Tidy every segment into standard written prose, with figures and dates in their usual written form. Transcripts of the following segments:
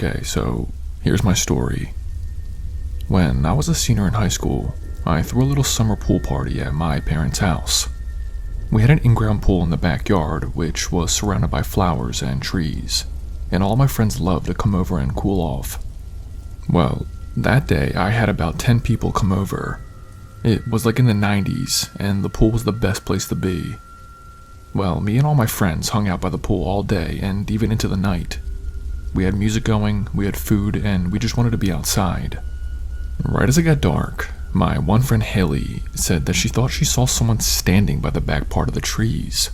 Okay, so here's my story. When I was a senior in high school, I threw a little summer pool party at my parents' house. We had an in-ground pool in the backyard, which was surrounded by flowers and trees, and all my friends loved to come over and cool off. Well, that day I had about 10 people come over. It was like in the 90s, and the pool was the best place to be. Well, me and all my friends hung out by the pool all day and even into the night. We had music going, we had food, and we just wanted to be outside. Right as it got dark, my one friend Haley said that she thought she saw someone standing by the back part of the trees.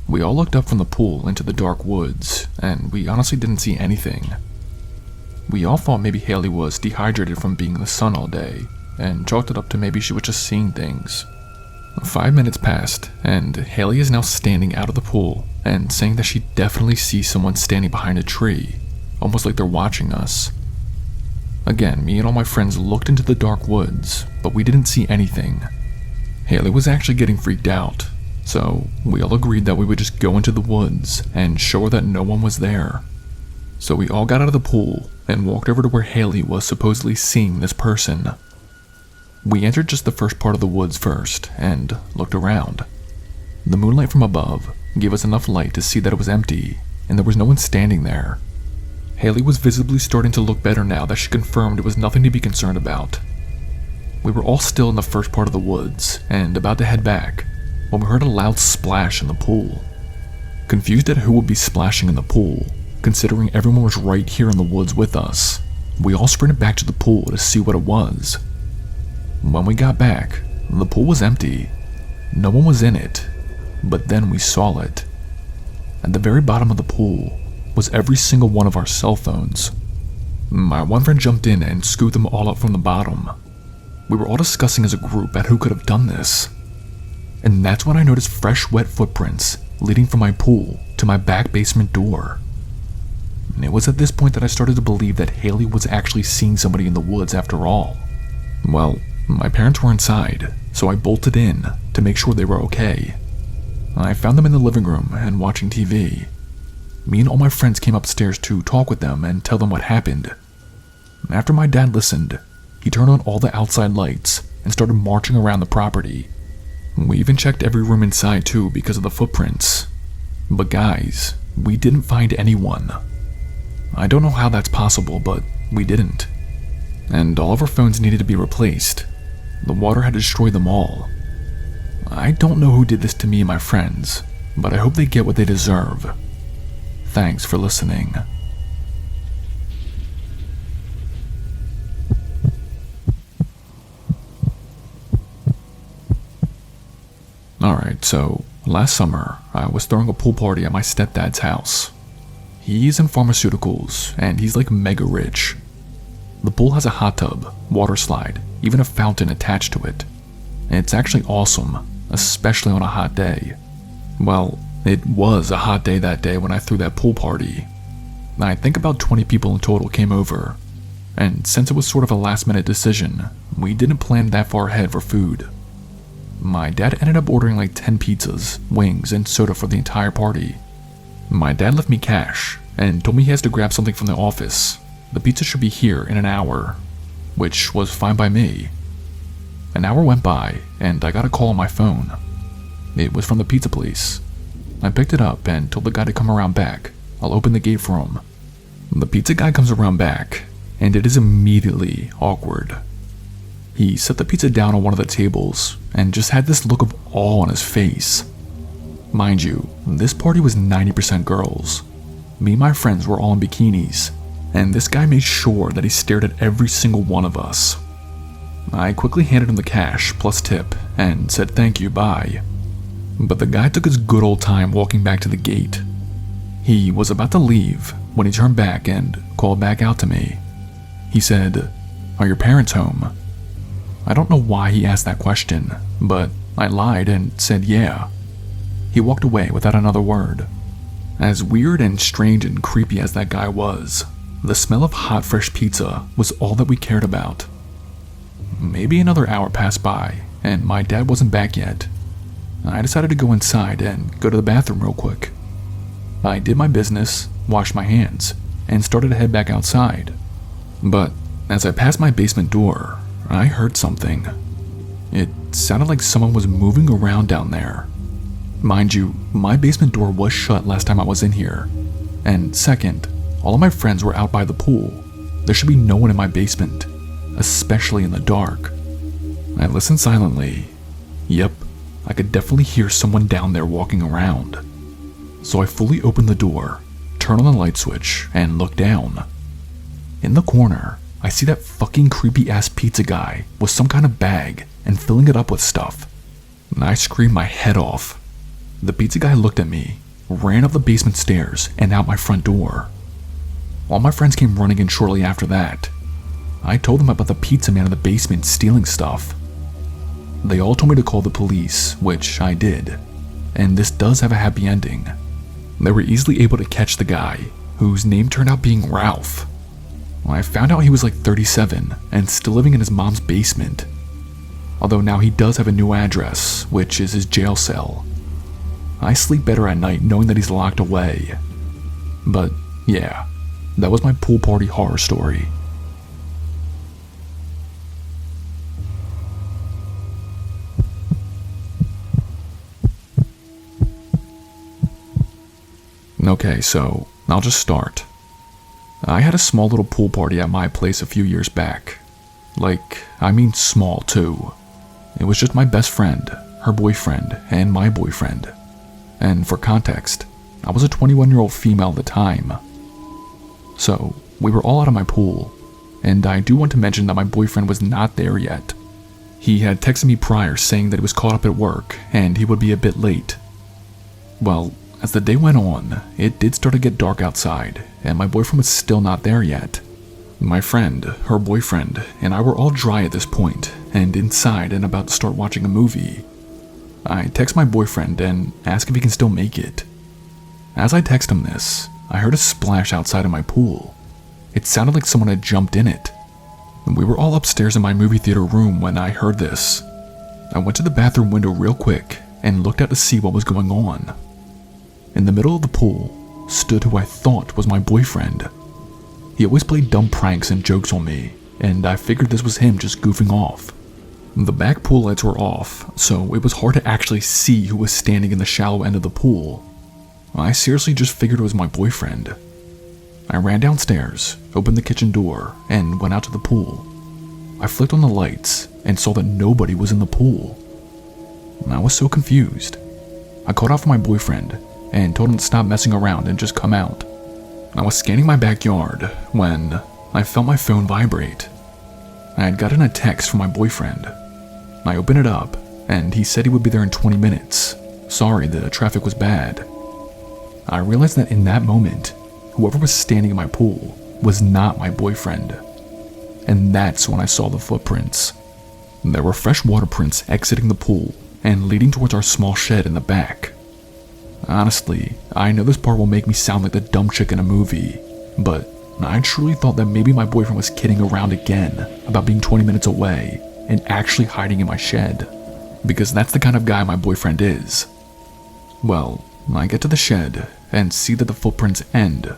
We all looked up from the pool into the dark woods, and we honestly didn't see anything. We all thought maybe Haley was dehydrated from being in the sun all day, and chalked it up to maybe she was just seeing things. 5 minutes passed, and Haley is now standing out of the pool and saying that she definitely sees someone standing behind a tree, almost like they're watching us. Again, me and all my friends looked into the dark woods, but we didn't see anything. Haley was actually getting freaked out, so we all agreed that we would just go into the woods and show her that no one was there. So we all got out of the pool and walked over to where Haley was supposedly seeing this person. We entered just the first part of the woods first and looked around. The moonlight from above gave us enough light to see that it was empty and there was no one standing there. Haley was visibly starting to look better now that she confirmed it was nothing to be concerned about. We were all still in the first part of the woods and about to head back when we heard a loud splash in the pool. Confused at who would be splashing in the pool, considering everyone was right here in the woods with us, we all sprinted back to the pool to see what it was. When we got back, the pool was empty. No one was in it, but then we saw it. At the very bottom of the pool was every single one of our cell phones. My one friend jumped in and scooped them all up from the bottom. We were all discussing as a group at who could have done this. And that's when I noticed fresh, wet footprints leading from my pool to my back basement door. And it was at this point that I started to believe that Haley was actually seeing somebody in the woods after all. Well, my parents were inside, so I bolted in to make sure they were okay. I found them in the living room and watching TV. Me and all my friends came upstairs to talk with them and tell them what happened. After my dad listened, he turned on all the outside lights and started marching around the property. We even checked every room inside too because of the footprints. But guys, we didn't find anyone. I don't know how that's possible, but we didn't. And all of our phones needed to be replaced. The water had destroyed them all. I don't know who did this to me and my friends, but I hope they get what they deserve. Thanks for listening. Alright, so last summer, I was throwing a pool party at my stepdad's house. He's in pharmaceuticals, and he's like mega rich. The pool has a hot tub, water slide, even a fountain attached to it. It's actually awesome, especially on a hot day. Well, it was a hot day that day when I threw that pool party. I think about 20 people in total came over, and since it was sort of a last-minute decision, we didn't plan that far ahead for food. My dad ended up ordering like 10 pizzas, wings, and soda for the entire party. My dad left me cash and told me he has to grab something from the office. The pizza should be here in an hour, which was fine by me. An hour went by, and I got a call on my phone. It was from the pizza place. I picked it up and told the guy to come around back. I'll open the gate for him. The pizza guy comes around back, and it is immediately awkward. He set the pizza down on one of the tables and just had this look of awe on his face. Mind you, this party was 90% girls. Me and my friends were all in bikinis, and this guy made sure that he stared at every single one of us. I quickly handed him the cash plus tip and said thank you, bye. But the guy took his good old time walking back to the gate. He was about to leave when he turned back and called back out to me. He said, "Are your parents home?" I don't know why he asked that question, but I lied and said yeah. He walked away without another word. As weird and strange and creepy as that guy was, the smell of hot fresh pizza was all that we cared about. Maybe another hour passed by, and my dad wasn't back yet. I decided to go inside and go to the bathroom real quick. I did my business, washed my hands, and started to head back outside. But as I passed my basement door, I heard something. It sounded like someone was moving around down there. Mind you, my basement door was shut last time I was in here. And second, all of my friends were out by the pool. There should be no one in my basement, especially in the dark. I listened silently. Yep, I could definitely hear someone down there walking around. So I fully opened the door, turned on the light switch, and looked down. In the corner, I see that fucking creepy ass pizza guy with some kind of bag and filling it up with stuff. And I screamed my head off. The pizza guy looked at me, ran up the basement stairs and out my front door. All my friends came running in shortly after that. I told them about the pizza man in the basement stealing stuff. They all told me to call the police, which I did. And this does have a happy ending. They were easily able to catch the guy, whose name turned out being Ralph. I found out he was like 37 and still living in his mom's basement. Although now he does have a new address, which is his jail cell. I sleep better at night knowing that he's locked away. But yeah, that was my pool party horror story. Okay, so I'll just start. I had a small little pool party at my place a few years back. I mean small too. It was just my best friend, her boyfriend, and my boyfriend. And for context, I was a 21-year-old female at the time. So, we were all out of my pool, and I do want to mention that my boyfriend was not there yet. He had texted me prior saying that he was caught up at work and he would be a bit late. Well, as the day went on, it did start to get dark outside, and my boyfriend was still not there yet. My friend, her boyfriend, and I were all dry at this point, and inside and about to start watching a movie. I text my boyfriend and ask if he can still make it. As I text him this, I heard a splash outside of my pool. It sounded like someone had jumped in it. We were all upstairs in my movie theater room when I heard this. I went to the bathroom window real quick and looked out to see what was going on. In the middle of the pool stood who I thought was my boyfriend. He always played dumb pranks and jokes on me, and I figured this was him just goofing off. The back pool lights were off, so it was hard to actually see who was standing in the shallow end of the pool. I seriously just figured it was my boyfriend. I ran downstairs, opened the kitchen door, and went out to the pool. I flicked on the lights and saw that nobody was in the pool. I was so confused. I called out for my boyfriend and told him to stop messing around and just come out. I was scanning my backyard when I felt my phone vibrate. I had gotten a text from my boyfriend. I opened it up, and he said he would be there in 20 minutes. Sorry, the traffic was bad. I realized that in that moment, whoever was standing in my pool was not my boyfriend. And that's when I saw the footprints. There were fresh water prints exiting the pool and leading towards our small shed in the back. Honestly, I know this part will make me sound like the dumb chick in a movie, but I truly thought that maybe my boyfriend was kidding around again about being 20 minutes away and actually hiding in my shed, because that's the kind of guy my boyfriend is. Well, I get to the shed and see that the footprints end.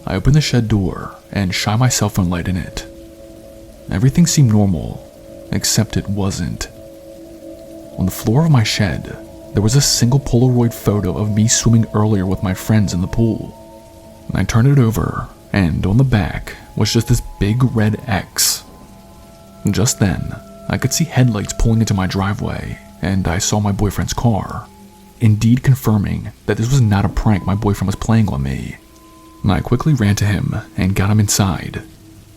I open the shed door and shine my cell phone light in it. Everything seemed normal, except it wasn't. On the floor of my shed, there was a single Polaroid photo of me swimming earlier with my friends in the pool. I turned it over, and on the back was just this big red X. Just then, I could see headlights pulling into my driveway, and I saw my boyfriend's car, indeed confirming that this was not a prank my boyfriend was playing on me. I quickly ran to him and got him inside.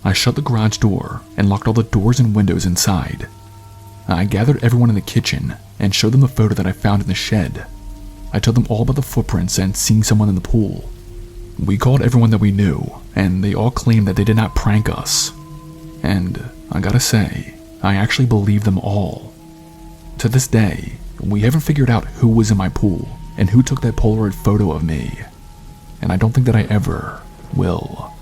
I shut the garage door and locked all the doors and windows inside. I gathered everyone in the kitchen and showed them the photo that I found in the shed. I told them all about the footprints and seeing someone in the pool. We called everyone that we knew, and they all claimed that they did not prank us. And I gotta say, I actually believe them all. To this day, we haven't figured out who was in my pool and who took that Polaroid photo of me. And I don't think that I ever will.